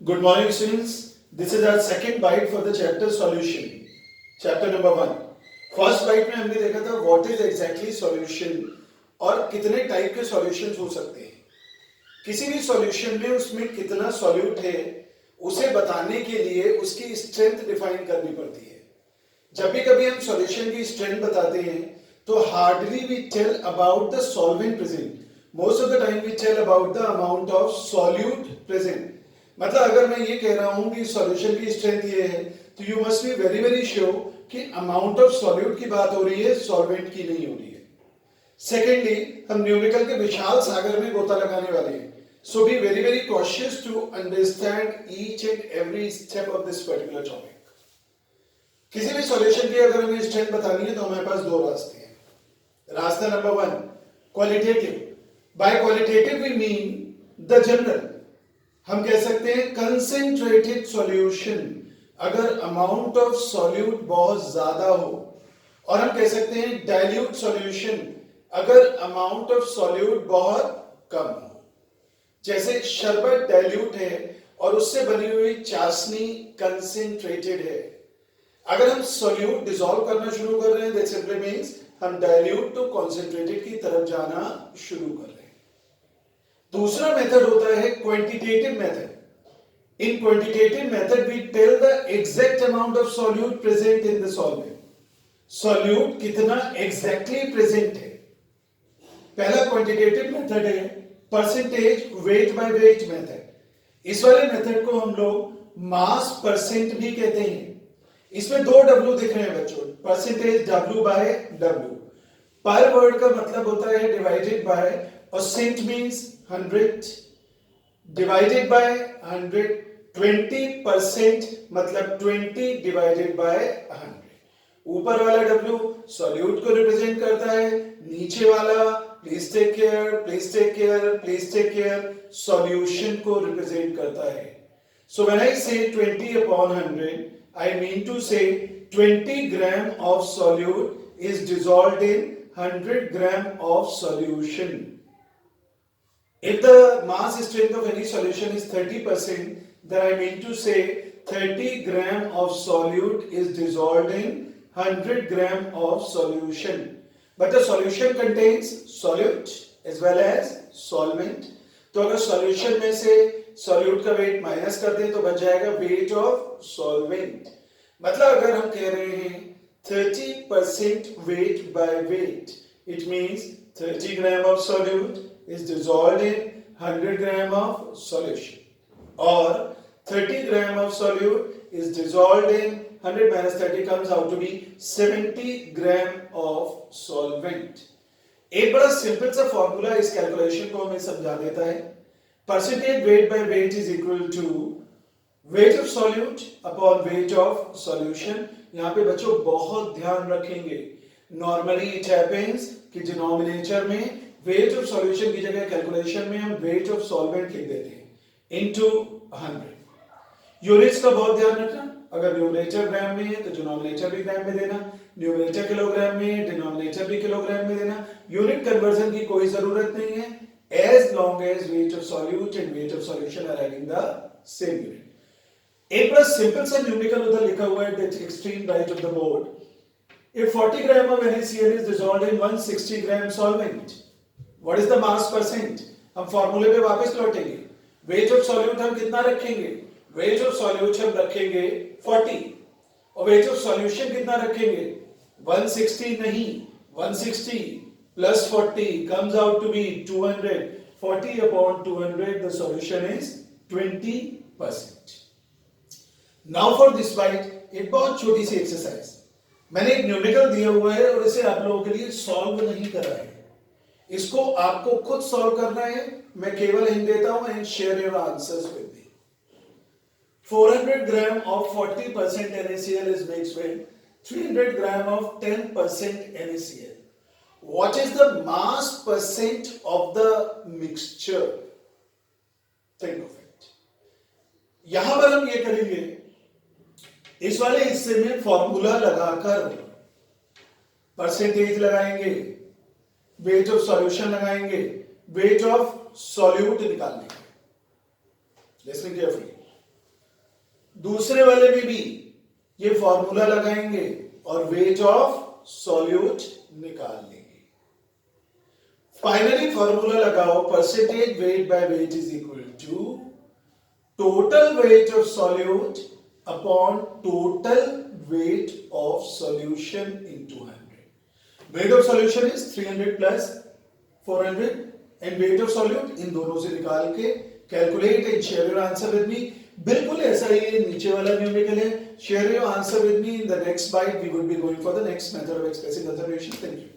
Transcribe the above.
Good morning, students. This is our second bite for the chapter solution. Chapter number 1. First byte में हमने देखा था what is exactly solution और कितने type के सॉल्यूशंस हो सकते हैं. किसी भी सॉल्यूशन में उसमें कितना सॉल्यूट है उसे बताने के लिए उसकी स्ट्रेंथ डिफाइन करनी पड़ती है. जब भी कभी हम सॉल्यूशन की स्ट्रेंथ बताते हैं तो hardly we tell about the solvent present. Most of the time we tell about the amount of solute present. मतलब अगर मैं ये कह रहा हूं कि सॉल्यूशन की स्ट्रेंथ ये है तो you must be very very sure कि अमाउंट ऑफ सॉल्यूट की बात हो रही है, सॉल्वेंट की नहीं हो रही है. सेकेंडली, हम न्यूमेरिकल के विशाल सागर में गोता लगाने वाले हैं. So be very very cautious to understand each and every step of this particular topic. किसी भी सॉल्यूशन की अगर हमें स्ट्रेंथ बतानी है तो हमारे पास दो रास्ते हैं. रास्ता number 1, qualitative. By qualitative we mean the general. हम कह सकते हैं कंसेंट्रेटेड सॉल्यूशन अगर अमाउंट ऑफ सॉल्यूट बहुत ज्यादा हो, और हम कह सकते हैं डाइल्यूट सॉल्यूशन अगर अमाउंट ऑफ सॉल्यूट बहुत कम हो. जैसे शरबत डाइल्यूट है और उससे बनी हुई चाशनी कंसेंट्रेटेड है. अगर हम सॉल्यूट डिसॉल्व करना शुरू कर रहे हैं दैट सिंपली मींस हम डाइल्यूट टू कंसेंट्रेटेड की तरफ जाना शुरू कर रहे हैं. दूसरा मेथड होता है quantitative method. In quantitative method, we tell the exact amount of solute present in the solvent. Solute कितना exactly present है. पहला quantitative method है percentage weight by weight method. इस वाले मेथड को हम लोग mass percent भी कहते हैं. इसमें दो W दिख रहे हैं बच्चों. percentage W by W. पर वर्ड का मतलब होता है divided by और cent means 100 divided by 100. 20% मतलब 20 divided by 100. ऊपर वाला W सॉल्यूट को रिप्रेजेंट करता है, नीचे वाला please take care, please take care, please take care solution को रिप्रेजेंट करता है. सो व्हेन आई से 20 upon 100 I mean to say 20 gram of solute is dissolved in 100 gram of solution. If the mass strength of any solution is 30%, then I mean to say 30 gram of solute is dissolved in 100 gram of solution. But the solution contains solute as well as solvent. तो अगर solution में से solute का weight minus कर दें तो बच जाएगा weight of solvent. मतलब अगर हम कह रहे हैं 30% weight by weight, it means 30 gram of solute is dissolved in 100 gram of solution. Or 30 gram of solute is dissolved in 100 minus 30 comes out to be 70 gram of solvent. एक बड़ा simple सा formula इस calculation को हमें समझा देता है. Percentage weight by weight is equal to weight of solute upon weight of solution. यहाँ पे बच्चों बहुत ध्यान रखेंगे. नॉर्मली इट हैपेंस कि डिनोमिनेटर में वेट ऑफ सॉल्यूशन की जगह कैलकुलेशन में हम वेट ऑफ सॉल्वेंट लिख देते हैं इनटू 100. यूनिट्स का बहुत ध्यान रखना. अगर न्यूमरेटर ग्राम में है तो डिनोमिनेटर भी ग्राम में देना, न्यूमरेटर किलोग्राम में है डिनोमिनेटर भी किलोग्राम में देना. यूनिट कन्वर्जन की कोई जरूरत नहीं है as long as weight of solute and weight of solution are having the same unit. एक बड़ा सिंपल सा न्यूमेरिकल उधर लिखा हुआ है that extreme right of the board. If 40 gram of NaCl is dissolved in 160 gram solvent, what is the mass percent? हम फॉर्मूले पे वापस लौटेंगे. वेट ऑफ सॉल्यूट हम कितना रखेंगे? वेट ऑफ सॉल्यूट हम रखेंगे 40 और वेट ऑफ सॉल्यूशन कितना रखेंगे? 160 नहीं, 160 plus 40 comes out to be 200. 40 upon 200 the solution is 20%. Now for this bite एक बहुत छोटी सी एक्सरसाइज. मैंने एक न्यूमेरिकल दिया हुआ है और इसे आप लोगों के लिए सॉल्व नहीं करा है. इसको आपको खुद सॉल्व करना है. मैं केवल हिंट देता हूं and share your answers with me. 400 gram of 40% NaCl is mixed with 300 gram of 10% NaCl. What is the mass percent of the mixture? Think of it. यहां पर हम ये करेंगे, इस वाले हिस्से में फॉर्मूला लगाकर परसेंटेज लगाएंगे, वेट ऑफ सॉल्यूशन लगाएंगे, वेट ऑफ सॉल्यूट निकालने. Listening carefully. दूसरे वाले में भी ये फॉर्मूला लगाएंगे और वेट ऑफ सॉल्यूट निकाल लेंगे। फाइनली फॉर्मूला लगाओ, percentage weight by weight is equal to total weight of solute upon total weight of solution into 100। Weight of solution is 300 plus 400 and weight of solute इन दोनों से निकाल के calculate and share your answer with me. बिल्कुल ऐसा ही है नीचे वाला न्यूमेरिकल है। Share your answer with me in the next byte. We would be going for the next method of expressing conservation. Thank you.